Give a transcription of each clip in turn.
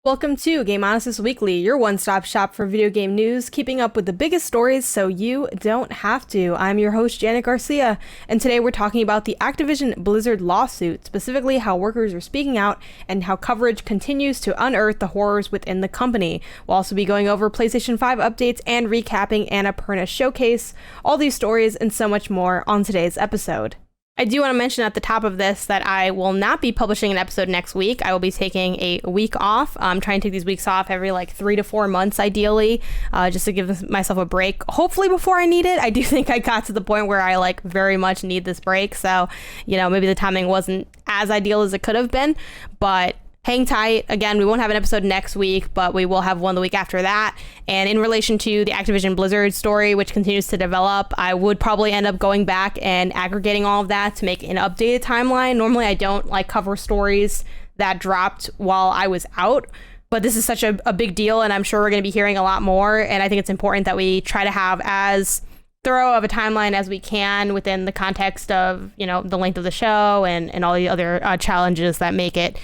Welcome to Gameonysus Weekly, your one-stop shop for video game news, keeping up with the biggest stories so you don't have to. I'm your host, Janet Garcia, and today we're talking about the Activision Blizzard lawsuit, specifically how workers are speaking out and how coverage continues to unearth the horrors within the company. We'll also be going over PlayStation 5 updates and recapping Annapurna Showcase, all these stories and so much more on today's episode. I do want to mention at the top of this that I will not be publishing an episode next week. I will be taking a week off. I'm trying to take these weeks off every 3 to 4 months, ideally, just to give myself a break. Hopefully before I need it. I do think I got to the point where I very much need this break. So, maybe the timing wasn't as ideal as it could have been, but hang tight. Again, we won't have an episode next week, but we will have one the week after that. And in relation to the Activision Blizzard story, which continues to develop, I would probably end up going back and aggregating all of that to make an updated timeline. Normally, I don't cover stories that dropped while I was out, but this is such a big deal, and I'm sure we're going to be hearing a lot more. And I think it's important that we try to have as thorough of a timeline as we can within the context of, the length of the show and all the other challenges that make it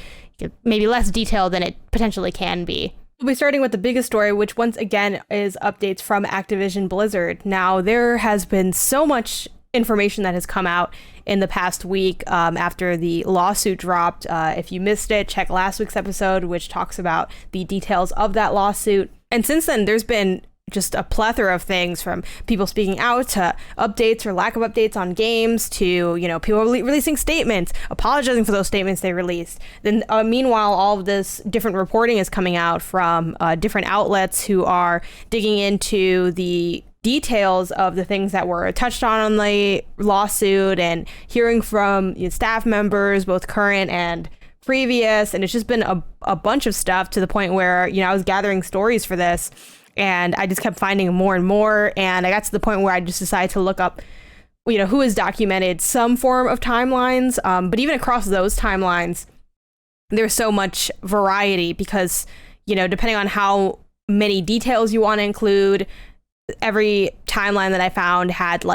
maybe less detailed than it potentially can be. We'll be starting with the biggest story, which once again is updates from Activision Blizzard. Now, there has been so much information that has come out in the past week after the lawsuit dropped. If you missed it, check last week's episode, which talks about the details of that lawsuit. And since then, there's been just a plethora of things, from people speaking out to updates or lack of updates on games to, people releasing statements, apologizing for those statements they released. Then meanwhile, all of this different reporting is coming out from different outlets who are digging into the details of the things that were touched on the lawsuit and hearing from staff members, both current and previous. And it's just been a bunch of stuff to the point where, I was gathering stories for this, and I just kept finding more and more. And I got to the point where I just decided to look up, who has documented some form of timelines. But even across those timelines, there's so much variety because, depending on how many details you want to include, every timeline that I found had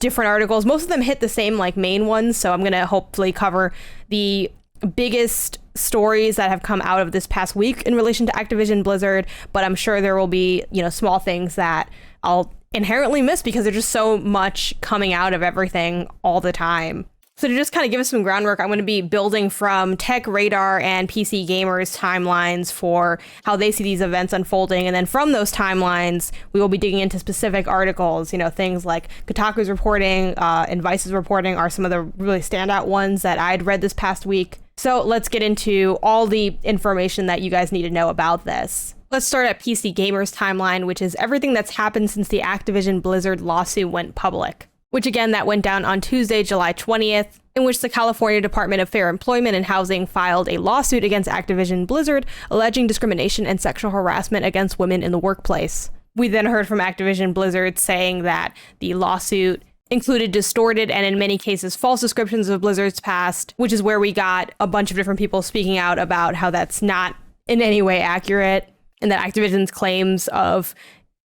different articles. Most of them hit the same main ones. So I'm going to hopefully cover the biggest stories that have come out of this past week in relation to Activision Blizzard, but I'm sure there will be, small things that I'll inherently miss because there's just so much coming out of everything all the time. So to just kind of give us some groundwork, I'm going to be building from Tech Radar and PC Gamer's timelines for how they see these events unfolding. And then from those timelines, we will be digging into specific articles, things like Kotaku's reporting and Vice's reporting are some of the really standout ones that I'd read this past week. So let's get into all the information that you guys need to know about this. Let's start at PC Gamer's timeline, which is everything that's happened since the Activision Blizzard lawsuit went public. Which again, that went down on Tuesday, July 20th, in which the California Department of Fair Employment and Housing filed a lawsuit against Activision Blizzard, alleging discrimination and sexual harassment against women in the workplace. We then heard from Activision Blizzard saying that the lawsuit included distorted and in many cases false descriptions of Blizzard's past, which is where we got a bunch of different people speaking out about how that's not in any way accurate, and that Activision's claims of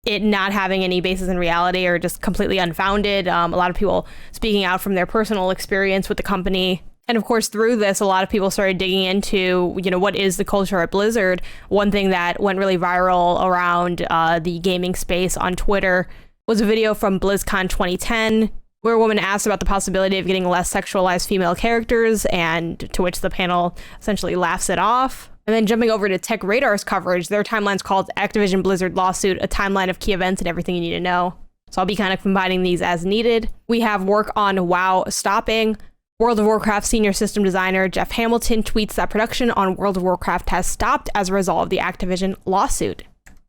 it not having any basis in reality are just completely unfounded. A lot of people speaking out from their personal experience with the company. And of course, through this, a lot of people started digging into, what is the culture at Blizzard. One thing that went really viral around the gaming space on Twitter was a video from BlizzCon 2010, where a woman asked about the possibility of getting less sexualized female characters, and to which the panel essentially laughs it off. And then jumping over to Tech Radar's coverage, their timeline's called Activision Blizzard Lawsuit, a timeline of key events and everything you need to know. So I'll be kind of combining these as needed. We have work on WoW stopping. World of Warcraft senior system designer Jeff Hamilton tweets that production on World of Warcraft has stopped as a result of the Activision lawsuit.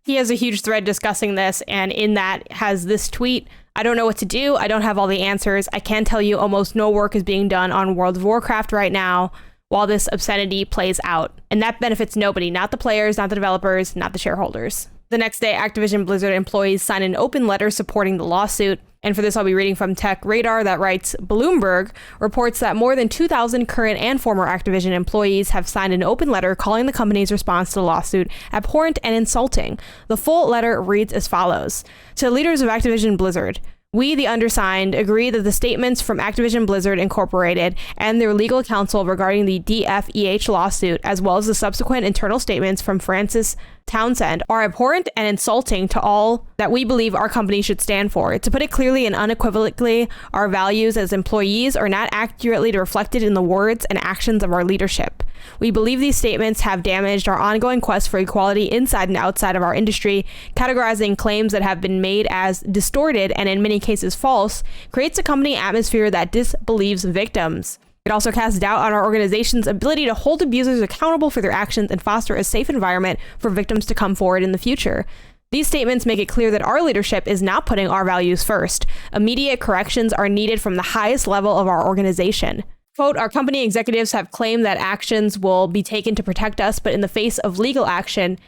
He has a huge thread discussing this, and in that has this tweet: "I don't know what to do. I don't have all the answers. I can tell you almost no work is being done on World of Warcraft right now while this obscenity plays out. And that benefits nobody, not the players, not the developers, not the shareholders." The next day, Activision Blizzard employees signed an open letter supporting the lawsuit. And for this, I'll be reading from Tech Radar that writes, Bloomberg reports that more than 2,000 current and former Activision employees have signed an open letter calling the company's response to the lawsuit abhorrent and insulting. The full letter reads as follows. To leaders of Activision Blizzard, We, the undersigned, agree that the statements from Activision Blizzard Incorporated and their legal counsel regarding the DFEH lawsuit, as well as the subsequent internal statements from Francis Townsend, are abhorrent and insulting to all that we believe our company should stand for. To put it clearly and unequivocally, our values as employees are not accurately reflected in the words and actions of our leadership. We believe these statements have damaged our ongoing quest for equality inside and outside of our industry. Categorizing claims that have been made as distorted and in many cases false creates a company atmosphere that disbelieves victims. It also casts doubt on our organization's ability to hold abusers accountable for their actions and foster a safe environment for victims to come forward in the future. These statements make it clear that our leadership is not putting our values first. Immediate corrections are needed from the highest level of our organization. Quote, our company executives have claimed that actions will be taken to protect us, but in the face of legal action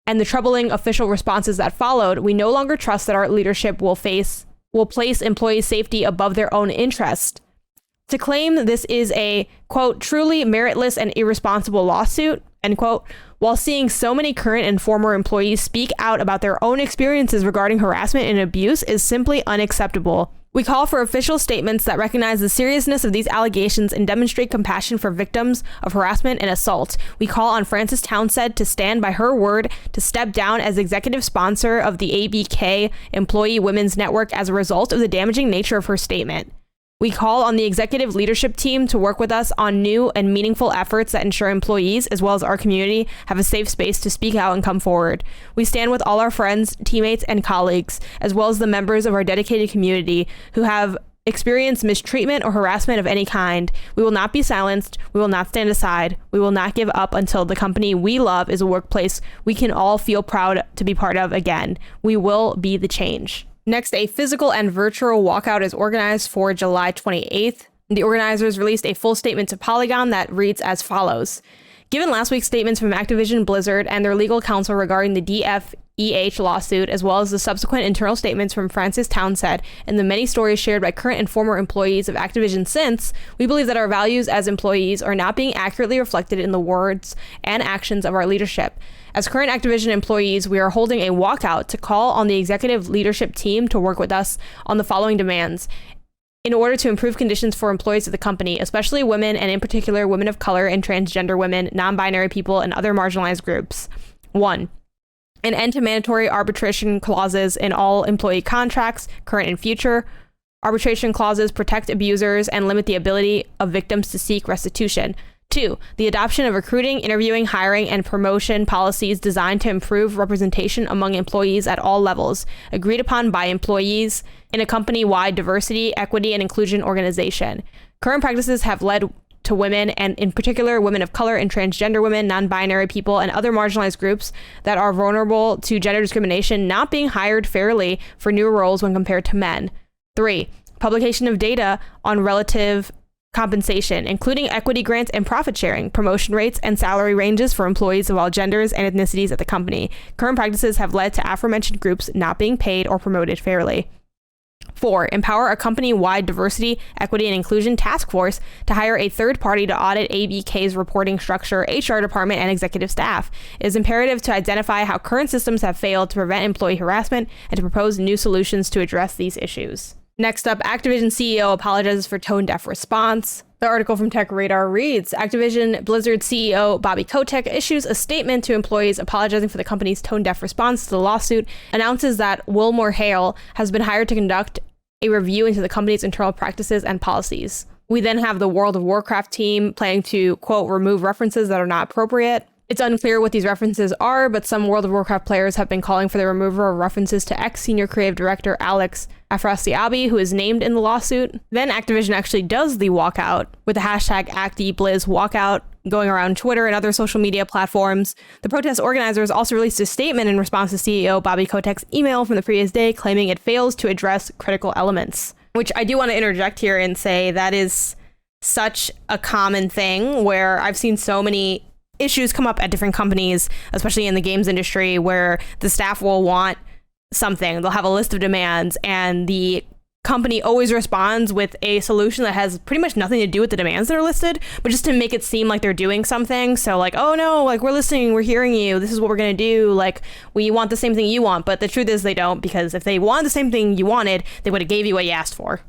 and the troubling official responses that followed, we no longer trust that our leadership will place employee safety above their own interest. To claim this is a, quote, truly meritless and irresponsible lawsuit, end quote, while seeing so many current and former employees speak out about their own experiences regarding harassment and abuse is simply unacceptable. We call for official statements that recognize the seriousness of these allegations and demonstrate compassion for victims of harassment and assault. We call on Frances Townsend to stand by her word to step down as executive sponsor of the ABK Employee Women's Network as a result of the damaging nature of her statement. We call on the executive leadership team to work with us on new and meaningful efforts that ensure employees, as well as our community, have a safe space to speak out and come forward. We stand with all our friends, teammates, and colleagues, as well as the members of our dedicated community who have experienced mistreatment or harassment of any kind. We will not be silenced. We will not stand aside. We will not give up until the company we love is a workplace we can all feel proud to be part of again. We will be the change. Next, a physical and virtual walkout is organized for July 28th. The organizers released a full statement to Polygon that reads as follows. Given last week's statements from Activision Blizzard and their legal counsel regarding the DFEH lawsuit, as well as the subsequent internal statements from Frances Townsend and the many stories shared by current and former employees of Activision since, we believe that our values as employees are not being accurately reflected in the words and actions of our leadership. As current Activision employees, we are holding a walkout to call on the executive leadership team to work with us on the following demands. In order to improve conditions for employees of the company, especially women, and in particular women of color and transgender women, non-binary people, and other marginalized groups. 1. An end to mandatory arbitration clauses in all employee contracts, current and future. Arbitration clauses protect abusers and limit the ability of victims to seek restitution. 2. The adoption of recruiting, interviewing, hiring, and promotion policies designed to improve representation among employees at all levels, agreed upon by employees in a company-wide diversity, equity, and inclusion organization. Current practices have led to women, and in particular women of color and transgender women, non-binary people, and other marginalized groups that are vulnerable to gender discrimination, not being hired fairly for new roles when compared to men. 3. Publication of data on relative compensation, including equity grants and profit sharing, promotion rates, and salary ranges for employees of all genders and ethnicities at the company. Current practices have led to aforementioned groups not being paid or promoted fairly. 4. Empower a company-wide diversity, equity, and inclusion task force to hire a third party to audit ABK's reporting structure, HR department, and executive staff. It is imperative to identify how current systems have failed to prevent employee harassment and to propose new solutions to address these issues. Next up, Activision CEO apologizes for tone-deaf response. The article from Tech Radar reads, Activision Blizzard CEO Bobby Kotick issues a statement to employees apologizing for the company's tone-deaf response to the lawsuit, announces that Wilmore Hale has been hired to conduct a review into the company's internal practices and policies. We then have the World of Warcraft team planning to, quote, remove references that are not appropriate. It's unclear what these references are, but some World of Warcraft players have been calling for the removal of references to ex-senior creative director Alex Afrasiabi, who is named in the lawsuit. Then Activision actually does the walkout with the hashtag #ActiBlizzWalkout going around Twitter and other social media platforms. The protest organizers also released a statement in response to CEO Bobby Kotick's email from the previous day claiming it fails to address critical elements, which I do want to interject here and say that is such a common thing where I've seen so many issues come up at different companies, especially in the games industry, where the staff will want something. They'll have a list of demands and the company always responds with a solution that has pretty much nothing to do with the demands that are listed, but just to make it seem like they're doing something. So like, oh no, like we're listening, we're hearing you, this is what we're gonna do, like we want the same thing you want. But the truth is they don't, because if they wanted the same thing you wanted, they would have gave you what you asked for.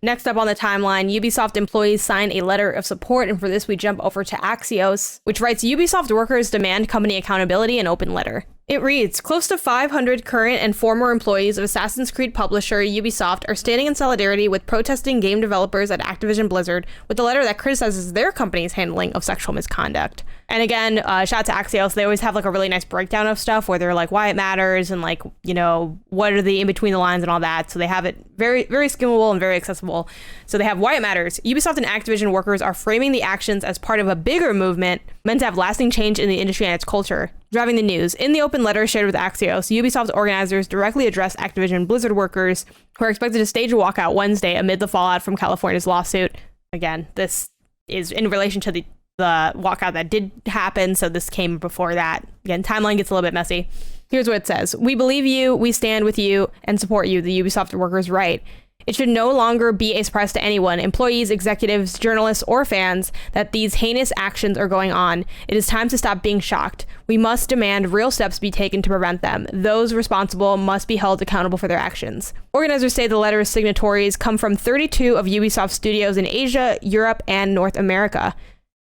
Next up on the timeline, Ubisoft employees sign a letter of support, and for this we jump over to Axios, which writes, Ubisoft workers demand company accountability in open letter. It reads, close to 500 current and former employees of Assassin's Creed publisher Ubisoft are standing in solidarity with protesting game developers at Activision Blizzard with a letter that criticizes their company's handling of sexual misconduct. And again, shout out to Axios, they always have like a really nice breakdown of stuff where they're like why it matters and like, you know, what are the in between the lines and all that. So they have it very, very skimmable and very accessible. So they have why it matters. Ubisoft and Activision workers are framing the actions as part of a bigger movement meant to have lasting change in the industry and its culture. Driving the news. In the open letter shared with Axios, Ubisoft organizers directly addressed Activision Blizzard workers who are expected to stage a walkout Wednesday amid the fallout from California's lawsuit. Again, this is in relation to the walkout that did happen, so this came before that. Again, timeline gets a little bit messy. Here's what it says. We believe you, we stand with you, and support you, the Ubisoft workers write. It should no longer be a surprise to anyone, employees, executives, journalists, or fans, that these heinous actions are going on. It is time to stop being shocked. We must demand real steps be taken to prevent them. Those responsible must be held accountable for their actions. Organizers say the letter's signatories come from 32 of Ubisoft studios in Asia, Europe, and North America.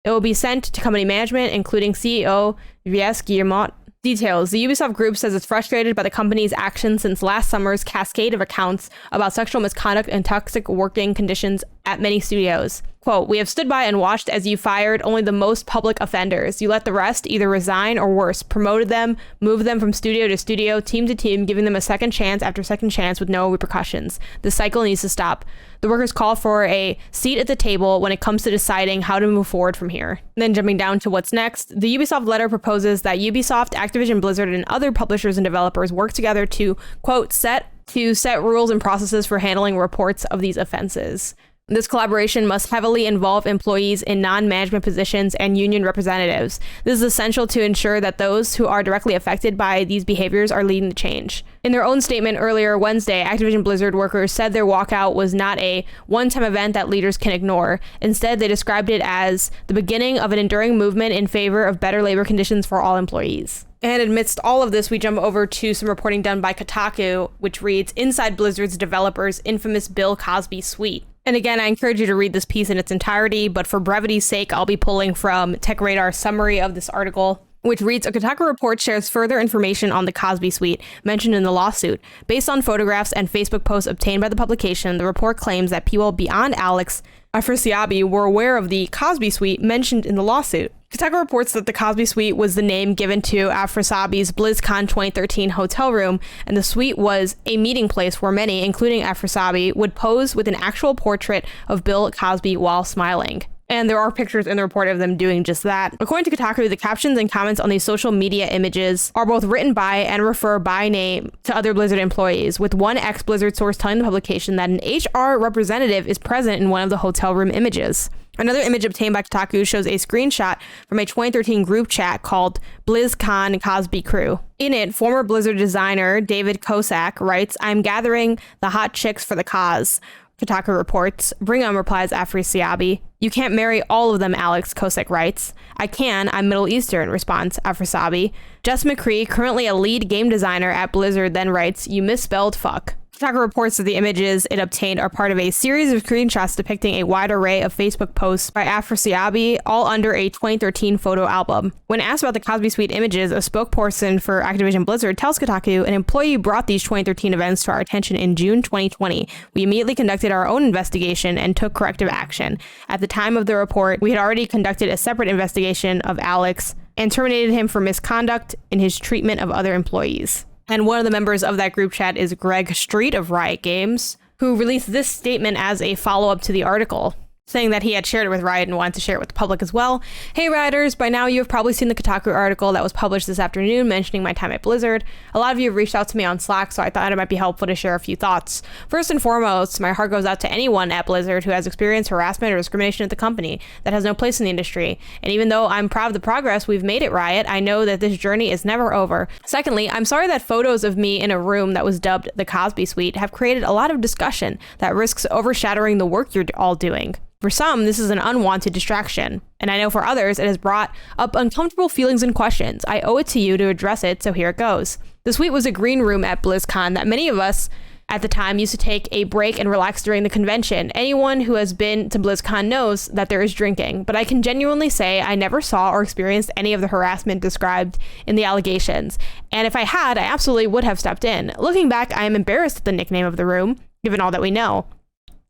It will be sent to company management, including CEO Vies Guillemot. Details. The Ubisoft group says it's frustrated by the company's actions since last summer's cascade of accounts about sexual misconduct and toxic working conditions at many studios. Quote, we have stood by and watched as you fired only the most public offenders. You let the rest either resign or worse, promoted them, moved them from studio to studio, team to team, giving them a second chance after second chance with no repercussions. The cycle needs to stop. The workers call for a seat at the table when it comes to deciding how to move forward from here. And then jumping down to what's next, the Ubisoft letter proposes that Ubisoft, Activision Blizzard, and other publishers and developers work together to, quote, set rules and processes for handling reports of these offenses. This collaboration must heavily involve employees in non-management positions and union representatives. This is essential to ensure that those who are directly affected by these behaviors are leading the change. In their own statement earlier Wednesday, Activision Blizzard workers said their walkout was not a one-time event that leaders can ignore. Instead, they described it as the beginning of an enduring movement in favor of better labor conditions for all employees. And amidst all of this, we jump over to some reporting done by Kotaku, which reads, Inside Blizzard's developers' infamous Bill Cosby suite. And again, I encourage you to read this piece in its entirety, but for brevity's sake, I'll be pulling from TechRadar's summary of this article, which reads, a Kotaku report shares further information on the Cosby suite mentioned in the lawsuit. Based on photographs and Facebook posts obtained by the publication, the report claims that people beyond Alex Afrasiabi were aware of the Cosby suite mentioned in the lawsuit. Kotaku reports that the Cosby Suite was the name given to Afrasiabi's BlizzCon 2013 hotel room, and the suite was a meeting place where many, including Afrasiabi, would pose with an actual portrait of Bill Cosby while smiling. And there are pictures in the report of them doing just that. According to Kotaku, the captions and comments on these social media images are both written by and refer by name to other Blizzard employees, with one ex-Blizzard source telling the publication that an HR representative is present in one of the hotel room images. Another image obtained by Kotaku shows a screenshot from a 2013 group chat called BlizzCon Cosby Crew. In it, former Blizzard designer David Kosak writes, I'm gathering the hot chicks for the cause. Kotaku reports. Bring 'em, replies Afrasiabi. You can't marry all of them, Alex, Kosak writes. I can, I'm Middle Eastern, responds Afrasiabi. Jess McCree, currently a lead game designer at Blizzard, then writes, you misspelled fuck. Kotaku reports that the images it obtained are part of a series of screenshots depicting a wide array of Facebook posts by Afrasiabi, all under a 2013 photo album. When asked about the Cosby Suite images, a spokesperson for Activision Blizzard tells Kotaku, an employee brought these 2013 events to our attention in June 2020. We immediately conducted our own investigation and took corrective action. At the time of the report, we had already conducted a separate investigation of Alex and terminated him for misconduct in his treatment of other employees. And one of the members of that group chat is Greg Street of Riot Games, who released this statement as a follow-up to the article. saying that he had shared it with Riot and wanted to share it with the public as well. Hey Rioters, by now you have probably seen the Kotaku article that was published this afternoon mentioning my time at Blizzard. A lot of you have reached out to me on Slack, so I thought it might be helpful to share a few thoughts. First and foremost, my heart goes out to anyone at Blizzard who has experienced harassment or discrimination at the company that has no place in the industry. And even though I'm proud of the progress we've made at Riot, I know that this journey is never over. Secondly, I'm sorry that photos of me in a room that was dubbed the Cosby Suite have created a lot of discussion that risks overshadowing the work you're all doing. For some, this is an unwanted distraction, and I know for others, it has brought up uncomfortable feelings and questions. I owe it to you to address it, so here it goes. The suite was a green room at BlizzCon that many of us at the time used to take a break and relax during the convention. Anyone who has been to BlizzCon knows that there is drinking, but I can genuinely say I never saw or experienced any of the harassment described in the allegations, and if I had, I absolutely would have stepped in. Looking back, I am embarrassed at the nickname of the room, given all that we know.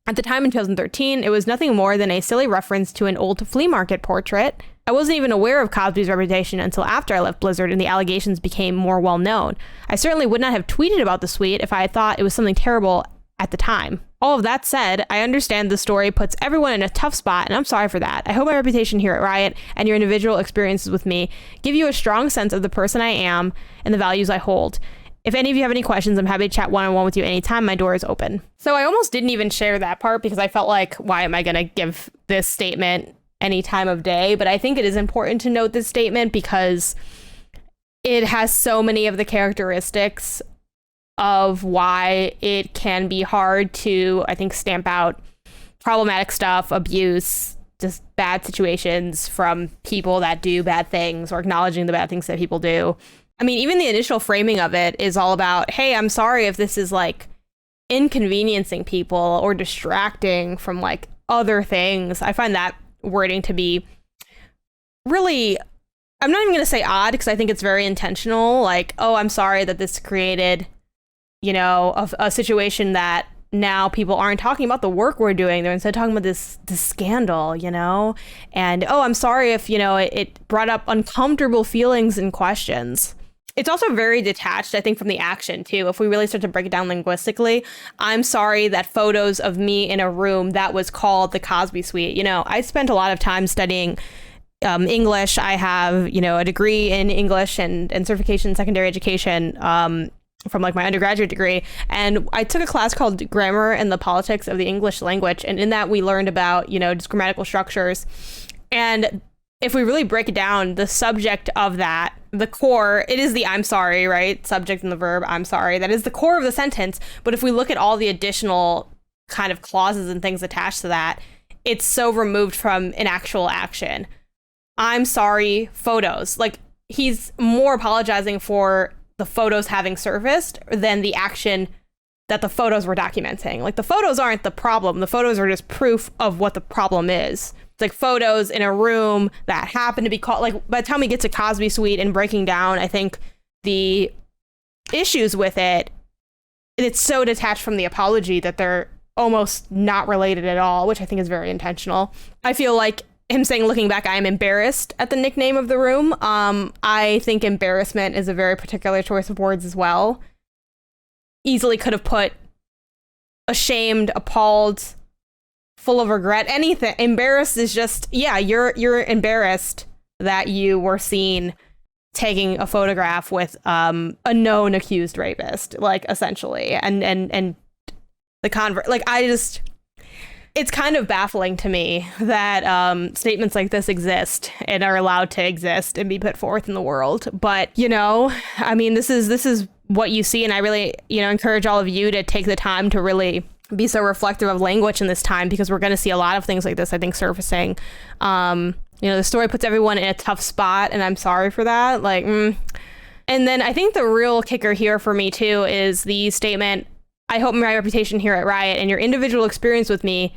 At the time in 2013, it was nothing more than a silly reference to an old flea market portrait. I wasn't even aware of Cosby's reputation until after I left Blizzard and the allegations became more well known. I certainly would not have tweeted about the suite if I had thought it was something terrible at the time. All of that said, I understand the story puts everyone in a tough spot, and I'm sorry for that. I hope my reputation here at Riot and your individual experiences with me give you a strong sense of the person I am and the values I hold. If any of you have any questions, I'm happy to chat one-on-one with you anytime. My door is open. So I almost didn't even share that part because I felt like, why am I going to give this statement any time of day? But I think it is important to note this statement because it has so many of the characteristics of why it can be hard to, I think, stamp out problematic stuff, abuse, just bad situations from people that do bad things or acknowledging the bad things that people do. I mean, even the initial framing of it is all about, hey, I'm sorry if this is like inconveniencing people or distracting from like other things. I find that wording to be really, I'm not even going to say odd because I think it's very intentional. Like, oh, I'm sorry that this created, you know, a situation that now people aren't talking about the work we're doing. They're instead talking about this scandal, you know, and, oh, I'm sorry if, you know, it brought up uncomfortable feelings and questions. It's also very detached, I think, from the action, too. If we really start to break it down linguistically, I'm sorry that photos of me in a room that was called the Cosby Suite. You know, I spent a lot of time studying English. I have, you know, a degree in English and certification in secondary education from like my undergraduate degree. And I took a class called Grammar and the Politics of the English Language. And in that, we learned about, you know, just grammatical structures. And if we really break it down, the subject of that, the core, it is the I'm sorry, right? Subject and the verb, I'm sorry. That is the core of the sentence. But if we look at all the additional kind of clauses and things attached to that, it's so removed from an actual action. I'm sorry, photos. Like, he's more apologizing for the photos having surfaced than the action that the photos were documenting. Like, the photos aren't the problem. The photos are just proof of what the problem is. It's like photos in a room that happen to be called, like, by the time we get to Cosby Suite and breaking down, I think the issues with it, it's so detached from the apology that they're almost not related at all, which I think is very intentional. I feel like him saying, looking back, I am embarrassed at the nickname of the room. I think embarrassment is a very particular choice of words as well. Easily could have put ashamed, appalled, full of regret, anything. Embarrassed is just, yeah, you're embarrassed that you were seen taking a photograph with a known accused rapist, like, essentially. And the convert, like, it's kind of baffling to me that statements like this exist and are allowed to exist and be put forth in the world. But, you know, I mean, this is what you see, and I really, you know, encourage all of you to take the time to really be so reflective of language in this time, because we're going to see a lot of things like this, I think, surfacing. You know, the story puts everyone in a tough spot, and I'm sorry for that. Like, And then I think the real kicker here for me, too, is the statement, I hope my reputation here at Riot and your individual experience with me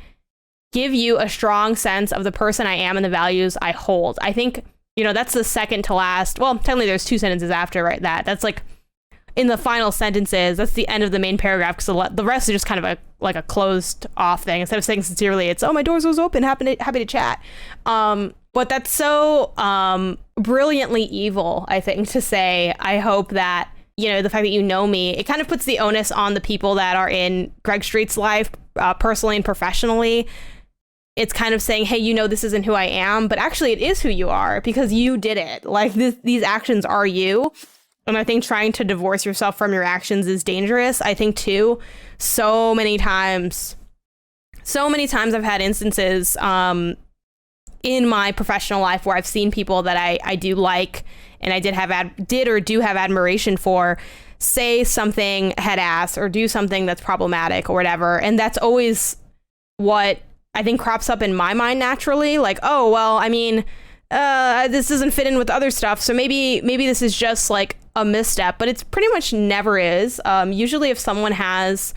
give you a strong sense of the person I am and the values I hold. I think, you know, that's the second to last. Well, technically there's two sentences after, right? That's like in the final sentences, that's the end of the main paragraph, because the rest is just kind of a closed off thing. Instead of saying sincerely, it's, oh, my doors was open, happy to chat. But that's so brilliantly evil, I think, to say. I hope that, you know, the fact that you know me, it kind of puts the onus on the people that are in Greg Street's life, personally and professionally, it's kind of saying, hey, this isn't who I am, but actually it is who you are because you did it. Like these actions are you. And I think trying to divorce yourself from your actions is dangerous. I think too, so many times I've had instances in my professional life where I've seen people that I do like and I do have admiration for say something head ass or do something that's problematic or whatever. And that's always what I think crops up in my mind naturally. Like, oh, well, I mean, this doesn't fit in with other stuff. So maybe this is just like a misstep, but it's pretty much never is. Usually if someone has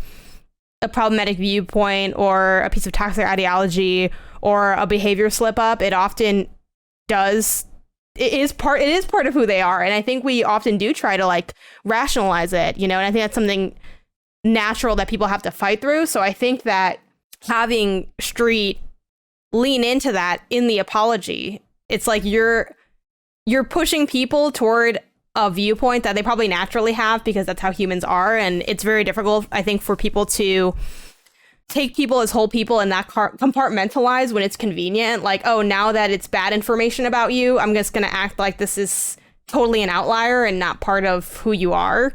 a problematic viewpoint or a piece of toxic ideology or a behavior slip up, it often does. It is part of who they are. And I think we often do try to like rationalize it, and I think that's something natural that people have to fight through. So I think that having Street lean into that in the apology, it's like you're pushing people toward a viewpoint that they probably naturally have because that's how humans are. And it's very difficult, I think, for people to take people as whole people and not compartmentalize when it's convenient. Like, oh, now that it's bad information about you, I'm just going to act like this is totally an outlier and not part of who you are.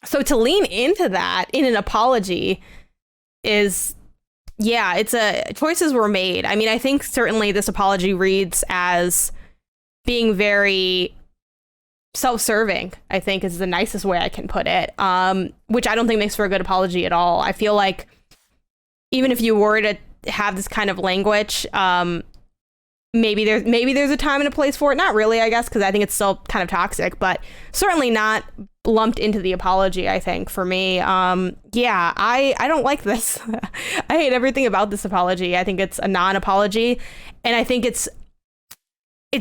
So to lean into that in an apology is, choices were made. I mean, I think certainly this apology reads as being very self-serving, I think is the nicest way I can put it, which I don't think makes for a good apology at all. I feel like even if you were to have this kind of language, maybe there's a time and a place for it. Not really, I guess, because I think it's still kind of toxic, but certainly not lumped into the apology, I think, for me. I don't like this. I hate everything about this apology. I think it's a non-apology, and I think it's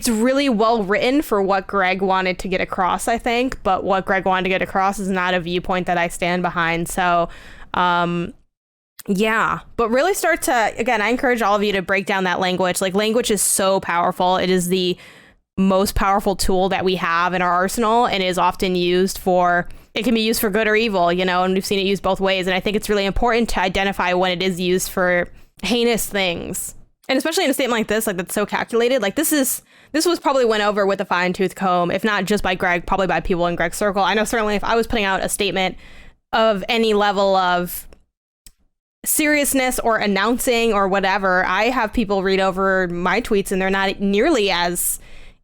really well written for what Greg wanted to get across, I think, but what Greg wanted to get across is not a viewpoint that I stand behind. So, but really start to, again, I encourage all of you to break down that language. Like, language is so powerful. It is the most powerful tool that we have in our arsenal, and is often it can be used for good or evil, and we've seen it used both ways. And I think it's really important to identify when it is used for heinous things. And especially in a statement like this, like that's so calculated, like this was probably went over with a fine tooth comb, if not just by Greg, probably by people in Greg's circle. I know certainly if I was putting out a statement of any level of seriousness or announcing or whatever, I have people read over my tweets and they're not nearly as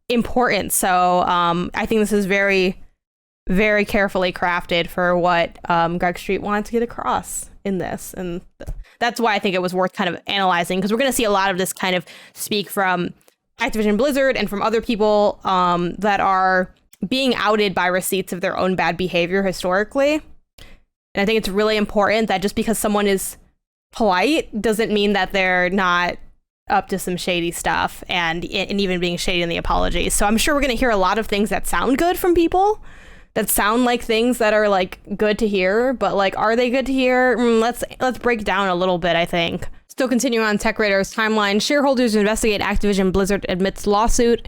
important. So I think this is very, very carefully crafted for what Greg Street wanted to get across in this. And that's why I think it was worth kind of analyzing, because we're going to see a lot of this kind of speak from Activision Blizzard and from other people that are being outed by receipts of their own bad behavior historically. And I think it's really important that just because someone is polite doesn't mean that they're not up to some shady stuff and even being shady in the apologies. So I'm sure we're going to hear a lot of things that sound good from people, that sound like things that are like good to hear, but like, are they good to hear? Let's break down a little bit, I think. Still continuing on Tech Radar's timeline, shareholders investigate Activision Blizzard admits lawsuit.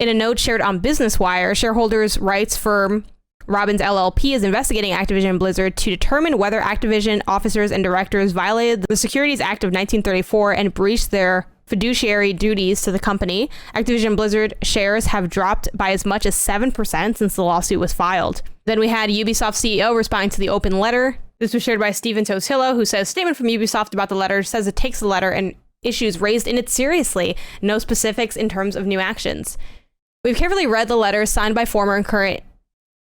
In a note shared on Business Wire, shareholders' rights firm Robbins LLP is investigating Activision Blizzard to determine whether Activision officers and directors violated the Securities Act of 1934 and breached their fiduciary duties to the company. Activision Blizzard shares have dropped by as much as 7% since the lawsuit was filed. Then we had Ubisoft CEO responding to the open letter. This was shared by Steven Tosillo, who says, statement from Ubisoft about the letter says it takes the letter and issues raised in it seriously. No specifics in terms of new actions. We've carefully read the letter signed by former and current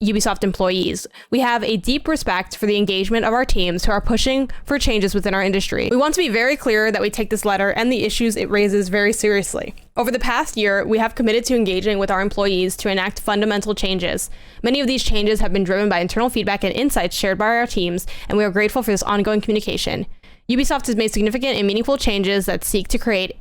Ubisoft employees. We have a deep respect for the engagement of our teams who are pushing for changes within our industry. We want to be very clear that we take this letter and the issues it raises very seriously. Over the past year, we have committed to engaging with our employees to enact fundamental changes. Many of these changes have been driven by internal feedback and insights shared by our teams, and we are grateful for this ongoing communication. Ubisoft has made significant and meaningful changes that seek to create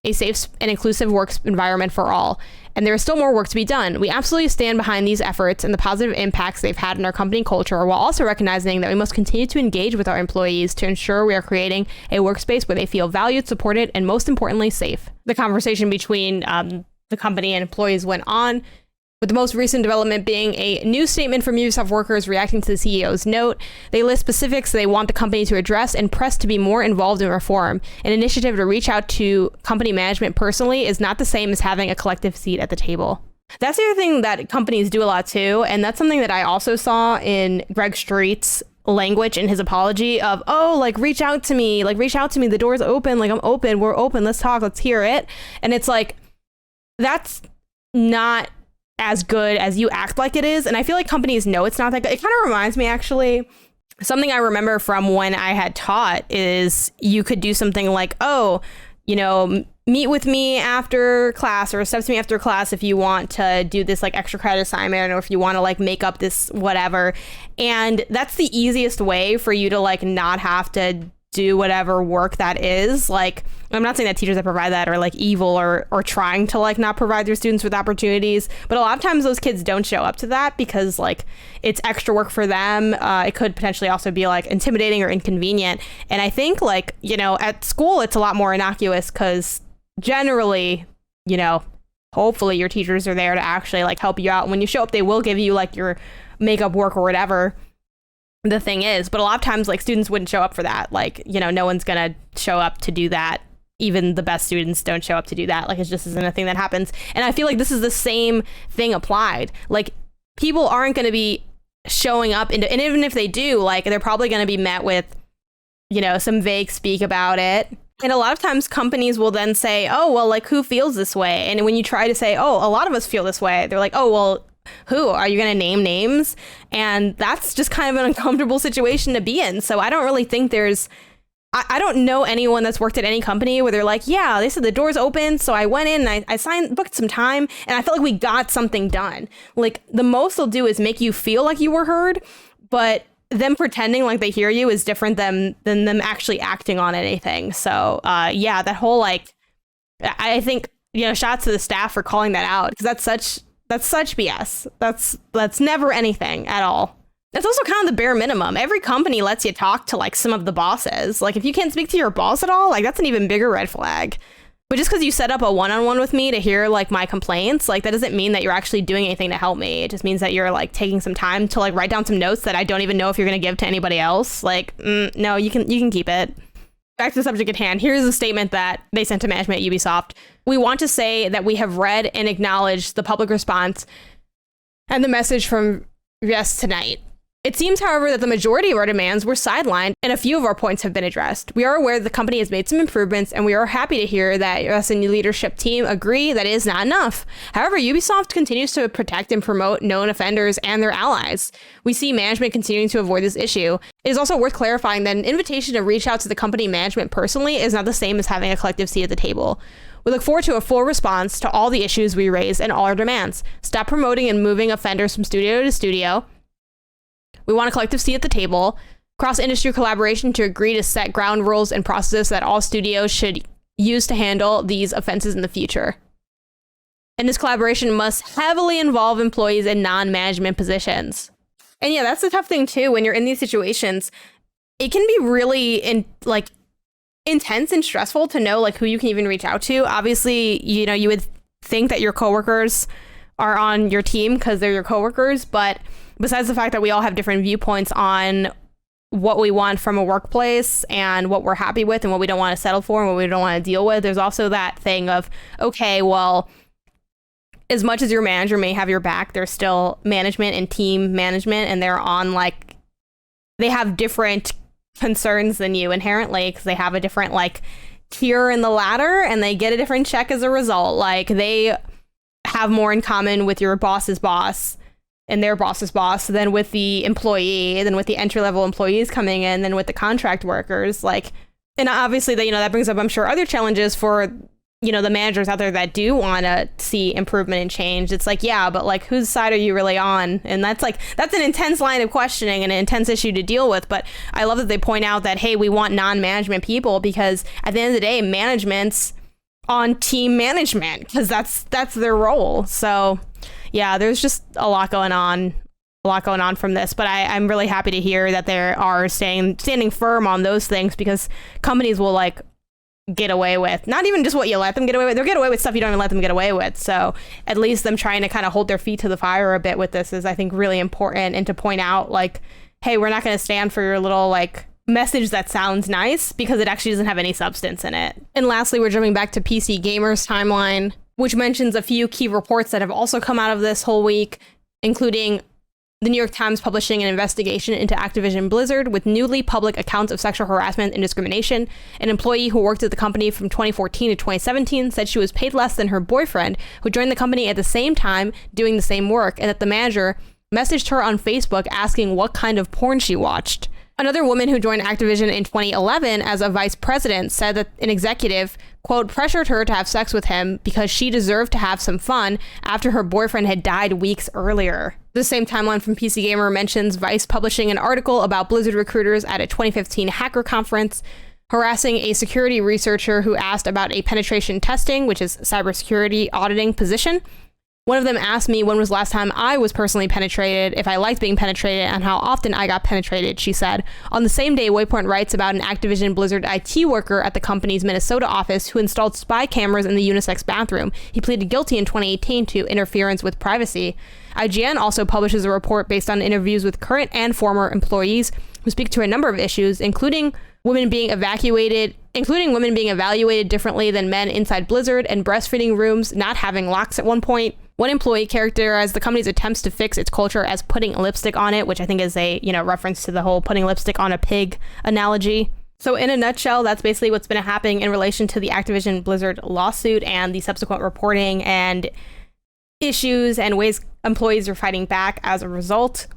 a safe and inclusive work environment for all, and there is still more work to be done. We absolutely stand behind these efforts and the positive impacts they've had in our company culture, while also recognizing that we must continue to engage with our employees to ensure we are creating a workspace where they feel valued, supported, and most importantly, safe. The conversation between the company and employees went on With the most recent development being a new statement from Ubisoft workers reacting to the CEO's note. They list specifics they want the company to address and press to be more involved in reform. An initiative to reach out to company management personally is not the same as having a collective seat at the table. That's the other thing that companies do a lot too, and that's something that I also saw in Greg Street's language in his apology of, oh, like, reach out to me, the door's open, like, I'm open, we're open, let's talk, let's hear it. And it's like, that's not as good as you act like it is. And I feel like companies know it's not that good. It kind of reminds me, actually, something I remember from when I had taught is you could do something like, oh, you know, meet with me after class, or step to me after class if you want to do this like extra credit assignment, or if you want to like make up this whatever. And that's the easiest way for you to like not have to do whatever work that is. Like, I'm not saying that teachers that provide that are like evil or trying to like not provide their students with opportunities, but a lot of times those kids don't show up to that because like it's extra work for them. It could potentially also be like intimidating or inconvenient. And I think like, you know, at school it's a lot more innocuous because generally, you know, hopefully your teachers are there to actually like help you out. And when you show up, they will give you like your makeup work or whatever the thing is. But a lot of times like students wouldn't show up for that. Like, you know, no one's gonna show up to do that. Even the best students don't show up to do that. Like, it just isn't a thing that happens. And I feel like this is the same thing applied. Like, people aren't going to be showing up and even if they do, like, they're probably going to be met with, you know, some vague speak about it. And a lot of times companies will then say, oh, well, like, who feels this way? And when you try to say, oh, a lot of us feel this way, they're like, oh, well, who? Are you going to name names? And that's just kind of an uncomfortable situation to be in. So I don't really think I don't know anyone that's worked at any company where they're like, yeah, they said the door's open, so I went in and I booked some time, and I felt like we got something done. Like, the most they'll do is make you feel like you were heard, but them pretending like they hear you is different than them actually acting on anything. So, yeah, that whole, like, I think, you know, shots to the staff for calling that out, because that's such BS. That's never anything at all. That's also kind of the bare minimum. Every company lets you talk to like some of the bosses. Like, if you can't speak to your boss at all, like, that's an even bigger red flag. But just because you set up a one-on-one with me to hear like my complaints, like, that doesn't mean that you're actually doing anything to help me. It just means that you're like taking some time to like write down some notes that I don't even know if you're going to give to anybody else. Like, no, you can keep it. Back to the subject at hand. Here's a statement that they sent to management at Ubisoft. We want to say that we have read and acknowledged the public response and the message from Yes tonight. It seems, however, that the majority of our demands were sidelined and a few of our points have been addressed. We are aware that the company has made some improvements, and we are happy to hear that us and the leadership team agree that it is not enough. However, Ubisoft continues to protect and promote known offenders and their allies. We see management continuing to avoid this issue. It is also worth clarifying that an invitation to reach out to the company management personally is not the same as having a collective seat at the table. We look forward to a full response to all the issues we raise and all our demands. Stop promoting and moving offenders from studio to studio. We want a collective seat at the table, cross-industry collaboration to agree to set ground rules and processes that all studios should use to handle these offenses in the future. And this collaboration must heavily involve employees in non-management positions. And yeah, that's the tough thing too. When you're in these situations, it can be really intense and stressful to know like who you can even reach out to. Obviously, you know, you would think that your coworkers are on your team because they're your coworkers, but besides the fact that we all have different viewpoints on what we want from a workplace and what we're happy with and what we don't want to settle for and what we don't want to deal with, there's also that thing of, okay, well, as much as your manager may have your back, there's still management and team management, and they're on like, they have different concerns than you inherently because they have a different like tier in the ladder and they get a different check as a result. Like, they have more in common with your boss's boss and their boss's boss than with the employee, than with the entry-level employees coming in, than with the contract workers. Like, and obviously that, you know, that brings up, I'm sure, other challenges for, you know, the managers out there that do want to see improvement and change. It's like, yeah, but like, whose side are you really on? And that's an intense line of questioning and an intense issue to deal with. But I love that they point out that, hey, we want non-management people, because at the end of the day, management's on team management because that's their role. So yeah, there's just a lot going on from this, but I'm really happy to hear that they are standing firm on those things, because companies will like get away with. Not even just what you let them get away with. They'll get away with stuff you don't even let them get away with. So at least them trying to kind of hold their feet to the fire a bit with this is, I think, really important. And to point out, like, hey, we're not going to stand for your little, like, message that sounds nice, because it actually doesn't have any substance in it. And lastly, we're jumping back to PC Gamer's timeline, which mentions a few key reports that have also come out of this whole week, including the New York Times publishing an investigation into Activision Blizzard with newly public accounts of sexual harassment and discrimination. An employee who worked at the company from 2014 to 2017 said she was paid less than her boyfriend, who joined the company at the same time doing the same work, and that the manager messaged her on Facebook asking what kind of porn she watched. Another woman who joined Activision in 2011 as a vice president said that an executive, quote, pressured her to have sex with him because she deserved to have some fun after her boyfriend had died weeks earlier. The same timeline from PC Gamer mentions Vice publishing an article about Blizzard recruiters at a 2015 hacker conference, harassing a security researcher who asked about a penetration testing, which is cybersecurity auditing position. One of them asked me when was the last time I was personally penetrated, if I liked being penetrated, and how often I got penetrated, she said. On the same day, Waypoint writes about an Activision Blizzard IT worker at the company's Minnesota office who installed spy cameras in the unisex bathroom. He pleaded guilty in 2018 to interference with privacy. IGN also publishes a report based on interviews with current and former employees who speak to a number of issues, including women being evaluated differently than men inside Blizzard, and breastfeeding rooms not having locks at one point. One employee characterized the company's attempts to fix its culture as putting lipstick on it, which I think is a, reference to the whole putting lipstick on a pig analogy. So in a nutshell, that's basically what's been happening in relation to the Activision Blizzard lawsuit and the subsequent reporting and issues and ways employees are fighting back as a result.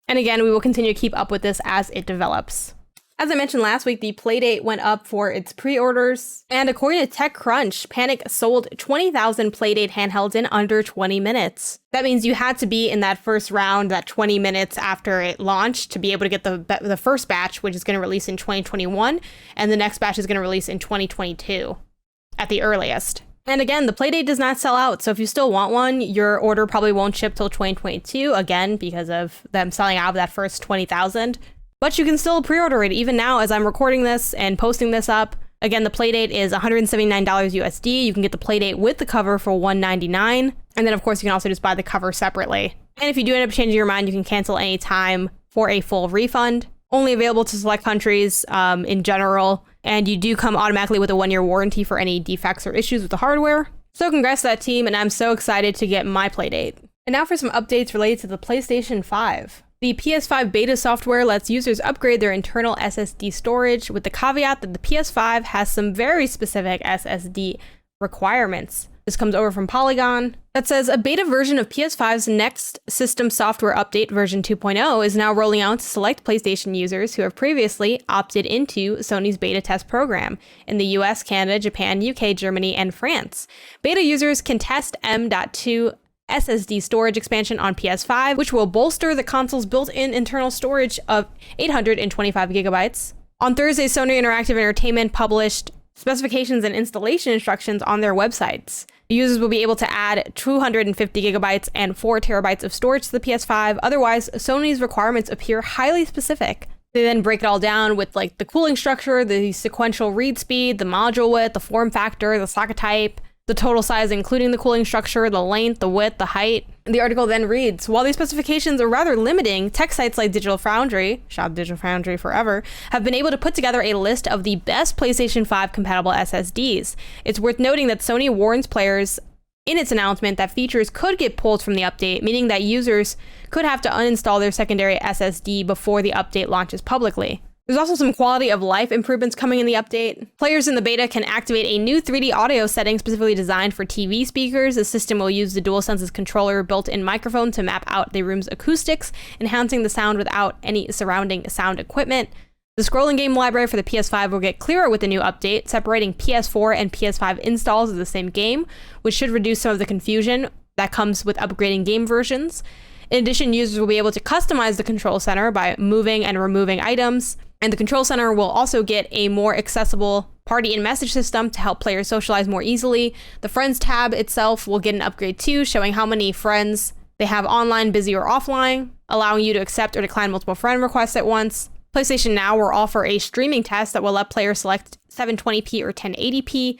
And again, we will continue to keep up with this as it develops. As I mentioned last week, the PlayDate went up for its pre-orders, and according to TechCrunch, Panic sold 20,000 PlayDate handhelds in under 20 minutes. That means you had to be in that first round, that 20 minutes after it launched, to be able to get the first batch, which is going to release in 2021, and the next batch is going to release in 2022 at the earliest. And again, the PlayDate does not sell out, so if you still want one, your order probably won't ship till 2022, again, because of them selling out of that first 20,000. But you can still pre-order it even now as I'm recording this and posting this up. Again, the PlayDate is $179 USD. You can get the PlayDate with the cover for $199. And then, of course, you can also just buy the cover separately. And if you do end up changing your mind, you can cancel any time for a full refund. Only available to select countries in general. And you do come automatically with a 1-year warranty for any defects or issues with the hardware. So congrats to that team, and I'm so excited to get my PlayDate. And now for some updates related to the PlayStation 5. The PS5 beta software lets users upgrade their internal SSD storage, with the caveat that the PS5 has some very specific SSD requirements. This comes over from Polygon. That says a beta version of PS5's next system software update, version 2.0, is now rolling out to select PlayStation users who have previously opted into Sony's beta test program in the US, Canada, Japan, UK, Germany, and France. Beta users can test M.2 SSD storage expansion on PS5, which will bolster the console's built-in internal storage of 825 gigabytes. On Thursday, Sony Interactive Entertainment published specifications and installation instructions on their websites. The users will be able to add 250 gigabytes and 4 terabytes of storage to the PS5. Otherwise, Sony's requirements appear highly specific. They then break it all down with like the cooling structure, the sequential read speed, the module width, the form factor, the socket type, the total size, including the cooling structure, the length, the width, the height. The article then reads, while these specifications are rather limiting, tech sites like Digital Foundry, shop Digital Foundry forever, have been able to put together a list of the best PlayStation 5 compatible SSDs. It's worth noting that Sony warns players in its announcement that features could get pulled from the update, meaning that users could have to uninstall their secondary SSD before the update launches publicly. There's also some quality of life improvements coming in the update. Players in the beta can activate a new 3D audio setting specifically designed for TV speakers. The system will use the DualSense's controller built-in microphone to map out the room's acoustics, enhancing the sound without any surrounding sound equipment. The scrolling game library for the PS5 will get clearer with the new update, separating PS4 and PS5 installs of the same game, which should reduce some of the confusion that comes with upgrading game versions. In addition, users will be able to customize the control center by moving and removing items. And the control center will also get a more accessible party and message system to help players socialize more easily. The Friends tab itself will get an upgrade too, showing how many friends they have online, busy or offline, allowing you to accept or decline multiple friend requests at once. PlayStation Now will offer a streaming test that will let players select 720p or 1080p.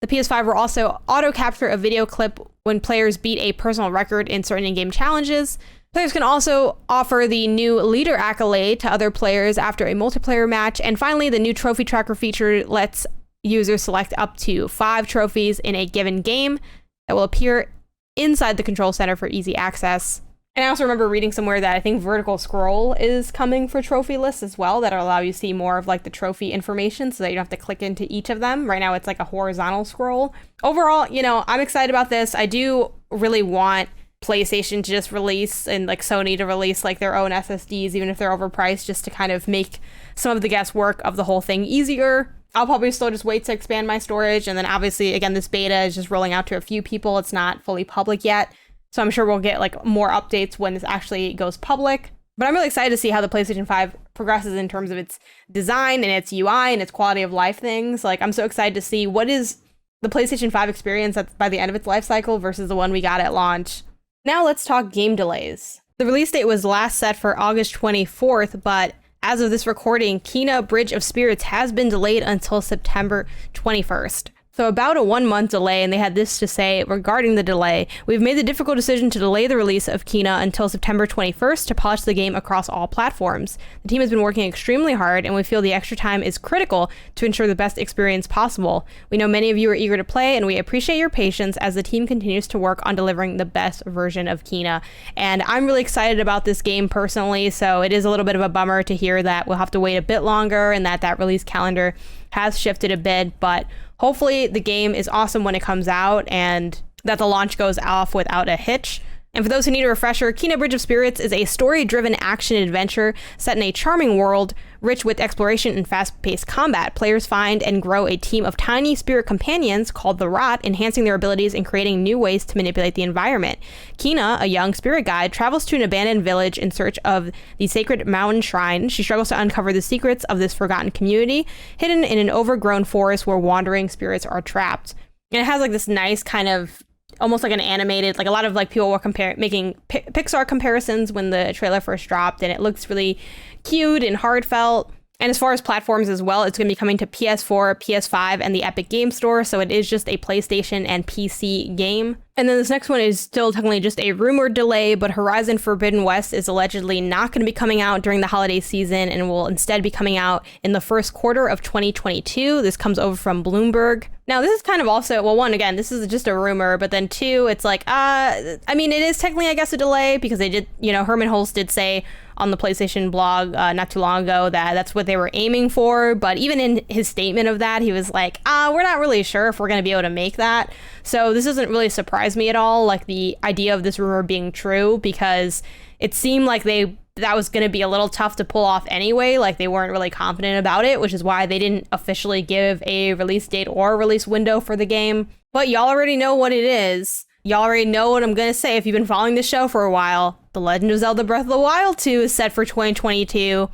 The PS5 will also auto-capture a video clip when players beat a personal record in certain in-game challenges. Players can also offer the new leader accolade to other players after a multiplayer match. And finally, the new trophy tracker feature lets users select up to 5 trophies in a given game that will appear inside the control center for easy access. And I also remember reading somewhere that I think vertical scroll is coming for trophy lists as well, that'll allow you to see more of like the trophy information so that you don't have to click into each of them. Right now it's like a horizontal scroll. Overall, I'm excited about this. I do really want PlayStation to just release and like Sony to release like their own SSDs, even if they're overpriced, just to kind of make some of the guesswork of the whole thing easier. I'll probably still just wait to expand my storage. And then obviously, again, this beta is just rolling out to a few people. It's not fully public yet. So I'm sure we'll get like more updates when this actually goes public. But I'm really excited to see how the PlayStation 5 progresses in terms of its design and its UI and its quality of life things. Like, I'm so excited to see what is the PlayStation 5 experience by the end of its life cycle versus the one we got at launch. Now let's talk game delays. The release date was last set for August 24th, but as of this recording, Kena Bridge of Spirits has been delayed until September 21st. So about a 1-month delay, and they had this to say regarding the delay. We've made the difficult decision to delay the release of Kena until September 21st to polish the game across all platforms. The team has been working extremely hard, and we feel the extra time is critical to ensure the best experience possible. We know many of you are eager to play, and we appreciate your patience as the team continues to work on delivering the best version of Kena. And I'm really excited about this game personally, so it is a little bit of a bummer to hear that we'll have to wait a bit longer and that release calendar has shifted a bit, but hopefully the game is awesome when it comes out and that the launch goes off without a hitch. And for those who need a refresher, Kena Bridge of Spirits is a story-driven action-adventure set in a charming world, rich with exploration and fast-paced combat. Players find and grow a team of tiny spirit companions called the Rot, enhancing their abilities and creating new ways to manipulate the environment. Kena, a young spirit guide, travels to an abandoned village in search of the sacred mountain shrine. She struggles to uncover the secrets of this forgotten community, hidden in an overgrown forest where wandering spirits are trapped. And it has like this nice kind of almost like an animated, like a lot of like people were making Pixar comparisons when the trailer first dropped, and it looks really cute and heartfelt. And as far as platforms as well, it's going to be coming to PS4, PS5, and the Epic Game Store, so it is just a PlayStation and PC game. And then this next one is still technically just a rumored delay, but Horizon Forbidden West is allegedly not going to be coming out during the holiday season and will instead be coming out in the first quarter of 2022. This comes over from Bloomberg. Now, this is kind of also, well, one, again, this is just a rumor, but then two, it's like, I mean, it is technically, I guess, a delay because they did, Herman Hulst did say on the PlayStation blog not too long ago that that's what they were aiming for. But even in his statement of that, he was like, we're not really sure if we're going to be able to make that. So this doesn't really surprise me at all, like the idea of this rumor being true, because it seemed like that was going to be a little tough to pull off anyway. Like they weren't really confident about it, which is why they didn't officially give a release date or a release window for the game. But y'all already know what it is. Y'all already know what I'm going to say if you've been following the show for a while. The Legend of Zelda Breath of the Wild 2 is set for 2022.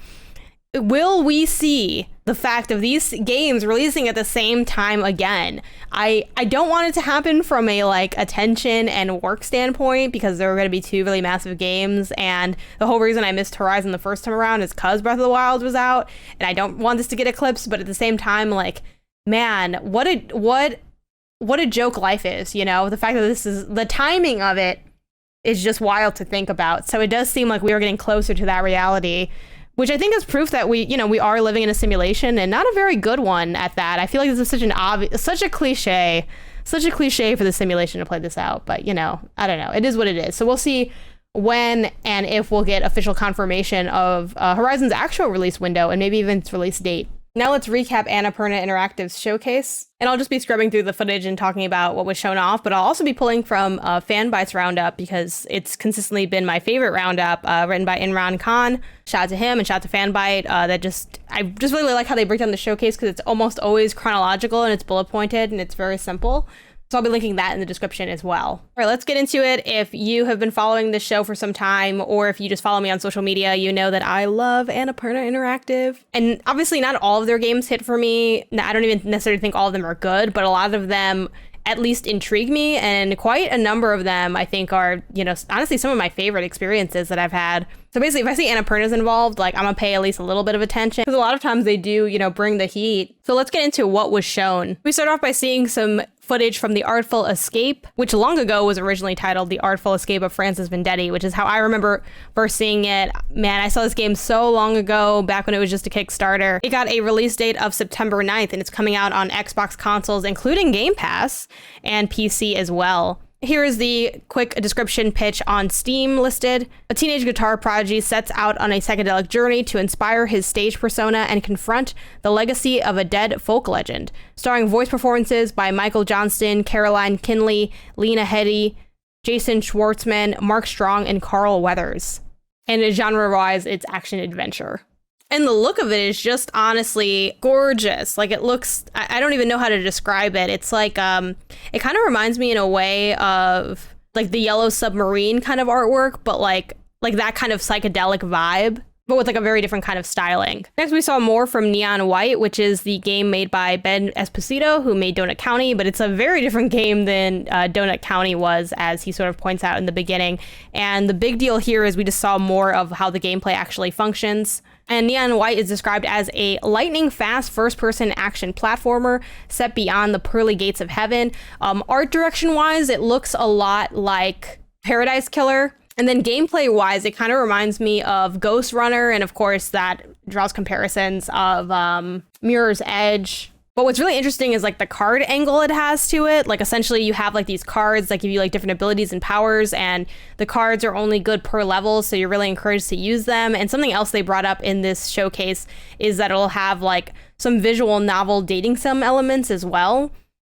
Will we see the fact of these games releasing at the same time again? I don't want it to happen from a attention and work standpoint, because there are going to be two really massive games, and the whole reason I missed Horizon the first time around is because Breath of the Wild was out, and I don't want this to get eclipsed, but at the same time, man, what a joke life is, the fact that this is the timing of it is just wild to think about. So it does seem like we are getting closer to that reality, which I think is proof that we are living in a simulation, and not a very good one at that. I feel like this is such a cliche for the simulation to play this out. But, I don't know. It is what it is. So we'll see when and if we'll get official confirmation of Horizon's actual release window and maybe even its release date. Now let's recap Annapurna Interactive's showcase. And I'll just be scrubbing through the footage and talking about what was shown off, but I'll also be pulling from Fanbyte's roundup, because it's consistently been my favorite roundup, written by Imran Khan. Shout out to him and shout out to Fanbyte. I just really like how they break down the showcase, because it's almost always chronological and it's bullet pointed and it's very simple. So I'll be linking that in the description as well. All right, let's get into it. If you have been following this show for some time, or if you just follow me on social media, you know that I love Annapurna Interactive. And obviously not all of their games hit for me. I don't even necessarily think all of them are good, but a lot of them at least intrigue me, and quite a number of them I think are, honestly some of my favorite experiences that I've had. So basically, if I see Annapurna's involved, like I'm gonna pay at least a little bit of attention, because a lot of times they do, bring the heat. So let's get into what was shown. We start off by seeing some footage from The Artful Escape, which long ago was originally titled The Artful Escape of Francis Vendetti, which is how I remember first seeing it. Man, I saw this game so long ago, back when it was just a Kickstarter. It got a release date of September 9th, and it's coming out on Xbox consoles, including Game Pass, and PC as well. Here is the quick description pitch on Steam listed. A teenage guitar prodigy sets out on a psychedelic journey to inspire his stage persona and confront the legacy of a dead folk legend. Starring voice performances by Michael Johnston, Caroline Kinley, Lena Headey, Jason Schwartzman, Mark Strong, and Carl Weathers. And genre-wise, it's action-adventure. And the look of it is just honestly gorgeous. Like, it looks, I don't even know how to describe it. It's like, it kind of reminds me in a way of like the Yellow Submarine kind of artwork, but like that kind of psychedelic vibe, but with like a very different kind of styling. Next, we saw more from Neon White, which is the game made by Ben Esposito, who made Donut County, but it's a very different game than Donut County was, as he sort of points out in the beginning. And the big deal here is we just saw more of how the gameplay actually functions. And Neon White is described as a lightning-fast first-person action platformer set beyond the pearly gates of heaven. Art direction-wise, it looks a lot like Paradise Killer. And then gameplay-wise, it kind of reminds me of Ghost Runner, and of course that draws comparisons of Mirror's Edge. But what's really interesting is like the card angle it has to it. Like essentially you have like these cards that give you like different abilities and powers, and the cards are only good per level, so you're really encouraged to use them. And something else they brought up in this showcase is that it'll have like some visual novel dating sim elements as well.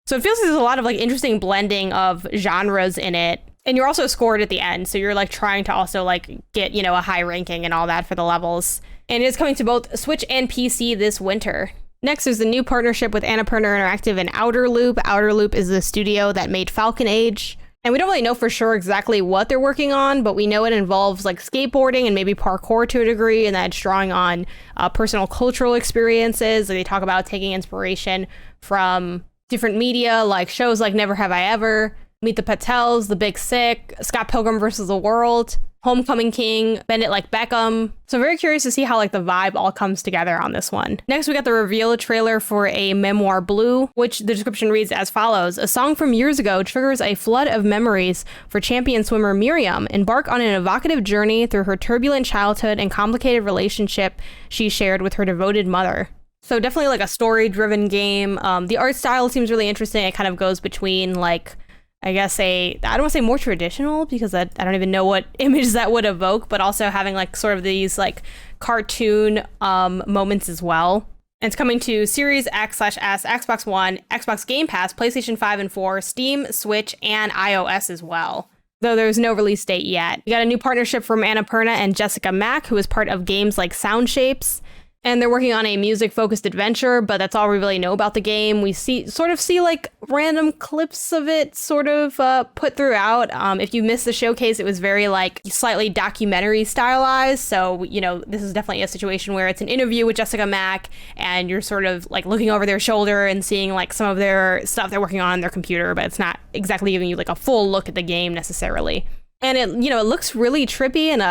So it feels like there's a lot of like interesting blending of genres in it. And you're also scored at the end, so you're like trying to also like get, a high ranking and all that for the levels. And it is coming to both Switch and PC this winter. Next, there's a new partnership with Annapurna Interactive and Outer Loop. Outer Loop is the studio that made Falcon Age. And we don't really know for sure exactly what they're working on, but we know it involves like skateboarding and maybe parkour to a degree, and that it's drawing on personal cultural experiences. They talk about taking inspiration from different media, like shows like Never Have I Ever, Meet the Patels, The Big Sick, Scott Pilgrim vs. the World, Homecoming King, Bend It Like Beckham. So very curious to see how like the vibe all comes together on this one. Next, we got the reveal trailer for A Memoir Blue, which the description reads as follows. A song from years ago triggers a flood of memories for champion swimmer Miriam. Embark on an evocative journey through her turbulent childhood and complicated relationship she shared with her devoted mother. So definitely like a story-driven game. The art style seems really interesting. It kind of goes between like, I guess I don't want to say more traditional, because I don't even know what image that would evoke, but also having like sort of these like cartoon moments as well. And it's coming to Series X/S, Xbox One, Xbox Game Pass, PlayStation 5 and 4, Steam, Switch, and iOS as well, though there's no release date yet. We got a new partnership from Annapurna and Jessica Mack, who is part of games like Sound Shapes. And they're working on a music-focused adventure, but that's all we really know about the game. We see like random clips of it sort of put throughout. If you missed the showcase, it was very like slightly documentary stylized. So, this is definitely a situation where it's an interview with Jessica Mack, and you're sort of like looking over their shoulder and seeing like some of their stuff they're working on their computer, but it's not exactly giving you like a full look at the game necessarily. And it looks really trippy and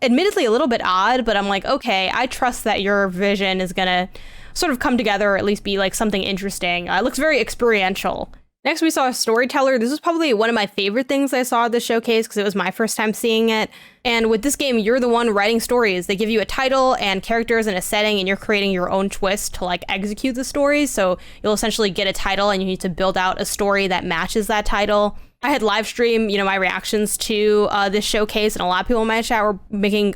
admittedly a little bit odd, but I'm like, okay, I trust that your vision is gonna sort of come together, or at least be like something interesting. It looks very experiential. Next, we saw a storyteller. This was probably one of my favorite things I saw at the showcase, because it was my first time seeing it. And with this game, you're the one writing stories. They give you a title and characters and a setting, and you're creating your own twist to like execute the stories. So you'll essentially get a title, and you need to build out a story that matches that title. I had live stream, my reactions to this showcase, and a lot of people in my chat were making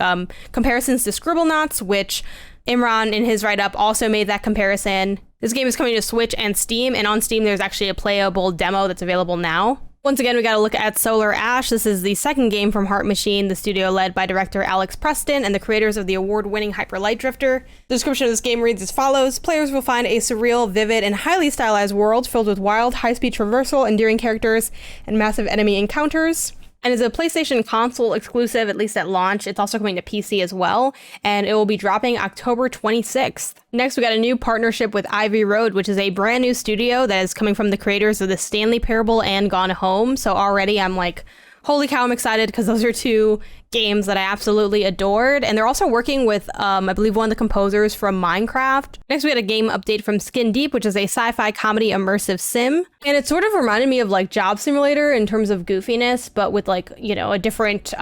comparisons to Scribblenauts, which Imran in his write-up also made that comparison. This game is coming to Switch and Steam, and on Steam there's actually a playable demo that's available now. Once again, we got to look at Solar Ash. This is the second game from Heart Machine, the studio led by director Alex Preston and the creators of the award-winning Hyper Light Drifter. The description of this game reads as follows. Players will find a surreal, vivid, and highly stylized world filled with wild, high-speed traversal, endearing characters, and massive enemy encounters. And is a PlayStation console exclusive, at least at launch. It's also coming to PC as well, and it will be dropping October 26th. Next, we got a new partnership with Ivy Road, which is a brand new studio that is coming from the creators of the Stanley Parable and Gone Home. So already I'm like, holy cow, I'm excited because those are two games that I absolutely adored. And they're also working with, I believe, one of the composers from Minecraft. Next, we had a game update from Skin Deep, which is a sci-fi comedy immersive sim. And it sort of reminded me of like Job Simulator in terms of goofiness, but with like, you know, a different,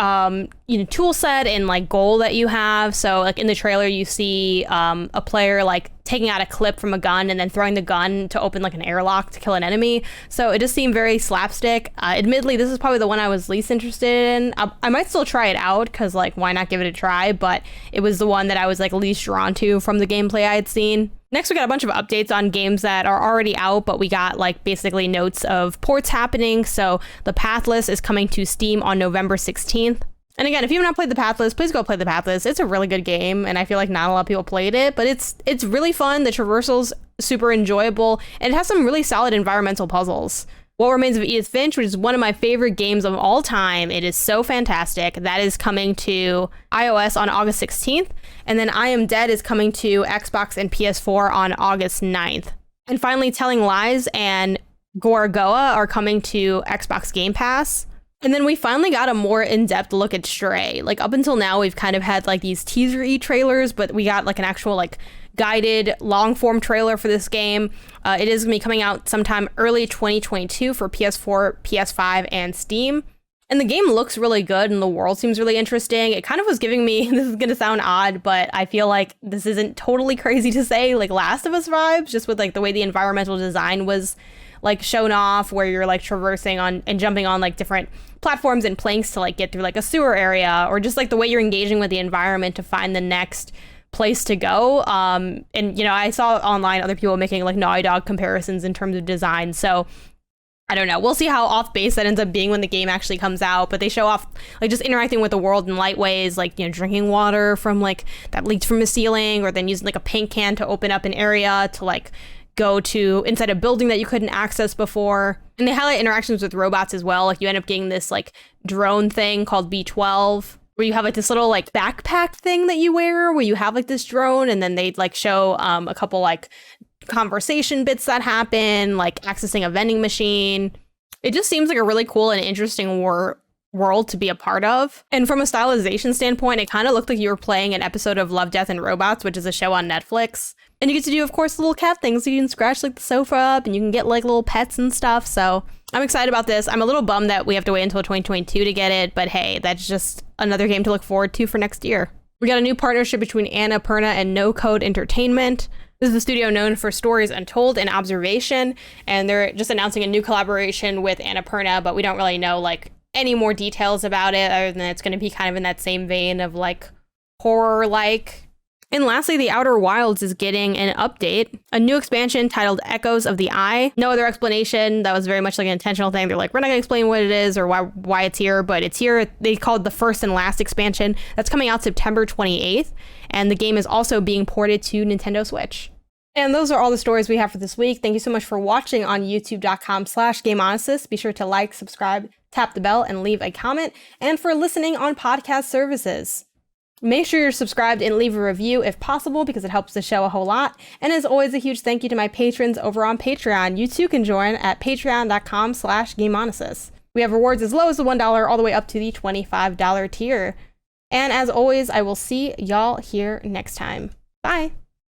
tool set and like goal that you have. So like in the trailer, you see a player like taking out a clip from a gun and then throwing the gun to open like an airlock to kill an enemy. So it just seemed very slapstick. Admittedly, this is probably the one I was least interested in. I might still try it out because like why not give it a try, but it was the one that I was like least drawn to from the gameplay I had seen. Next, we got a bunch of updates on games that are already out, but we got like basically notes of ports happening. So The Pathless is coming to Steam on November 16th. And again, if you have not played The Pathless, please go play The Pathless. It's a really good game, and I feel like not a lot of people played it, but it's really fun. The traversal's super enjoyable, and it has some really solid environmental puzzles. What Remains of Edith Finch, which is one of my favorite games of all time. It is so fantastic. That is coming to iOS on August 16th. And then I Am Dead is coming to Xbox and PS4 on August 9th. And finally, Telling Lies and Gorogoa are coming to Xbox Game Pass. And then we finally got a more in-depth look at Stray. Like up until now, we've kind of had like these teaser-y trailers, but we got like an actual like guided long-form trailer for this game. It is going to be coming out sometime early 2022 for PS4, PS5, and Steam. And the game looks really good and the world seems really interesting. It kind of was giving me, this is going to sound odd, but I feel like this isn't totally crazy to say, like Last of Us vibes, just with like the way the environmental design was like shown off, where you're like traversing on and jumping on like different platforms and planks to like get through like a sewer area, or just like the way you're engaging with the environment to find the next place to go. And you know, I saw online other people making like Naughty Dog comparisons in terms of design. So I don't know. We'll see how off base that ends up being when the game actually comes out. But they show off like just interacting with the world in light ways, like, you know, drinking water from like that leaked from a ceiling, or then using like a paint can to open up an area to like go to inside a building that you couldn't access before. And they highlight interactions with robots as well. Like you end up getting this like drone thing called B12, where you have like this little like backpack thing that you wear where you have like this drone, and then they like show a couple like conversation bits that happen, like accessing a vending machine. It just seems like a really cool and interesting world to be a part of. And from a stylization standpoint, it kind of looked like you were playing an episode of Love, Death, and Robots, which is a show on Netflix. And you get to do, of course, little cat things. So you can scratch like the sofa up, and you can get like little pets and stuff. So I'm excited about this. I'm a little bummed that we have to wait until 2022 to get it, but hey, that's just another game to look forward to for next year. We got a new partnership between Annapurna and No Code Entertainment. This is a studio known for Stories Untold and Observation, and they're just announcing a new collaboration with Annapurna, but we don't really know like any more details about it other than it's going to be kind of in that same vein of like horror-like. And lastly, The Outer Wilds is getting an update, a new expansion titled Echoes of the Eye. No other explanation. That was very much like an intentional thing. They're like, we're not going to explain what it is or why it's here, but it's here. They called the first and last expansion. That's coming out September 28th. And the game is also being ported to Nintendo Switch. And those are all the stories we have for this week. Thank you so much for watching on youtube.com/Gameonysus. Be sure to like, subscribe, tap the bell, and leave a comment. And for listening on podcast services, make sure you're subscribed and leave a review if possible, because it helps the show a whole lot. And as always, a huge thank you to my patrons over on Patreon. You too can join at patreon.com/Gameonysus. We have rewards as low as the $1 all the way up to the $25 tier. And as always, I will see y'all here next time. Bye.